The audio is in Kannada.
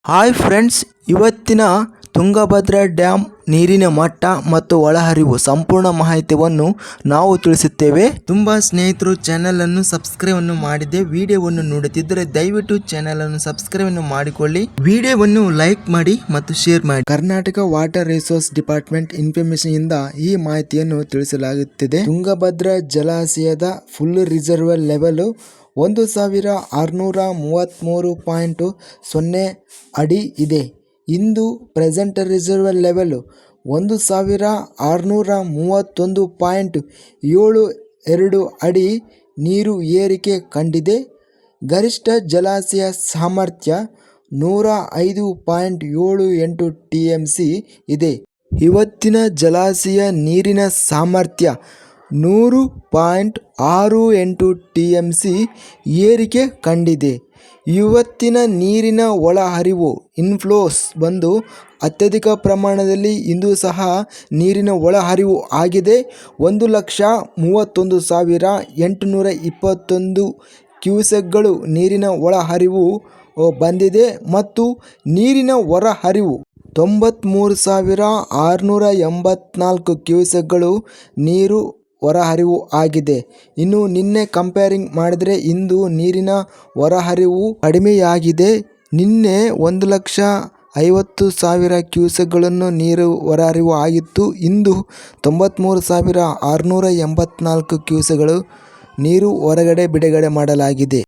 ಹಾಯ್ ಫ್ರೆಂಡ್ಸ್, ಇವತ್ತಿನ ತುಂಗಭದ್ರಾ ಡ್ಯಾಮ್ ನೀರಿನ ಮಟ್ಟ ಮತ್ತು ಒಳಹರಿವು ಸಂಪೂರ್ಣ ಮಾಹಿತಿಯನ್ನು ನಾವು ತಿಳಿಸುತ್ತೇವೆ. ತುಂಬಾ ಸ್ನೇಹಿತರು ಚಾನೆಲ್ ಅನ್ನು ಸಬ್ಸ್ಕ್ರೈಬ್ ಅನ್ನು ಮಾಡಿದೆ. ವಿಡಿಯೋವನ್ನು ನೋಡುತ್ತಿದ್ದರೆ ದಯವಿಟ್ಟು ಚಾನೆಲ್ ಅನ್ನು ಸಬ್ಸ್ಕ್ರೈಬ್ ಅನ್ನು ಮಾಡಿಕೊಳ್ಳಿ, ವಿಡಿಯೋವನ್ನು ಲೈಕ್ ಮಾಡಿ ಮತ್ತು ಶೇರ್ ಮಾಡಿ. Karnataka water resource department information ಇಂದ ಈ ಮಾಹಿತಿಯನ್ನು ತಿಳಿಸಲಾಗುತ್ತಿದೆ. ತುಂಗಭದ್ರಾ ಜಲಾಶಯದ ಫುಲ್ ರಿಸರ್ವರ್ ಲೆವೆಲ್ 1633.0 ಅಡಿ ಇದೆ. ಇಂದು ಪ್ರೆಸೆಂಟ್ ರಿಸರ್ವರ್ ಲೆವೆಲ್ 1631.72 ಅಡಿ ನೀರು ಏರಿಕೆ ಕಂಡಿದೆ. ಗರಿಷ್ಠ ಜಲಾಶಯ ಸಾಮರ್ಥ್ಯ 105.78 TMC ಇದೆ. ಇವತ್ತಿನ ಜಲಾಶಯ ನೀರಿನ ಸಾಮರ್ಥ್ಯ 100.68 TMC ಏರಿಕೆ ಕಂಡಿದೆ. ಇವತ್ತಿನ ನೀರಿನ ಒಳಹರಿವು ಇನ್ಫ್ಲೋಸ್ ಬಂದು ಅತ್ಯಧಿಕ ಪ್ರಮಾಣದಲ್ಲಿ ಇಂದು ಸಹ ನೀರಿನ ಒಳಹರಿವು ಆಗಿದೆ. 1,31,821 ಕ್ಯೂಸೆಕ್ಗಳು ನೀರಿನ ಒಳಹರಿವು ಬಂದಿದೆ ಮತ್ತು ನೀರಿನ ಹೊರಹರಿವು 93,684 ಕ್ಯೂಸೆಕ್ಗಳು ನೀರು ಹೊರಹರಿವು ಆಗಿದೆ. ಇನ್ನು ನಿನ್ನೆ ಕಂಪೇರಿಂಗ್ ಮಾಡಿದರೆ ಇಂದು ನೀರಿನ ಹೊರಹರಿವು ಕಡಿಮೆಯಾಗಿದೆ. ನಿನ್ನೆ 1,50,000 ಕ್ಯೂಸೆಕ್ಗಳನ್ನು ನೀರು ಹೊರಹರಿವು ಆಗಿತ್ತು. ಇಂದು 93,684 ಕ್ಯೂಸೆಕ್ಗಳು ನೀರು ಹೊರಗಡೆ ಬಿಡುಗಡೆ ಮಾಡಲಾಗಿದೆ.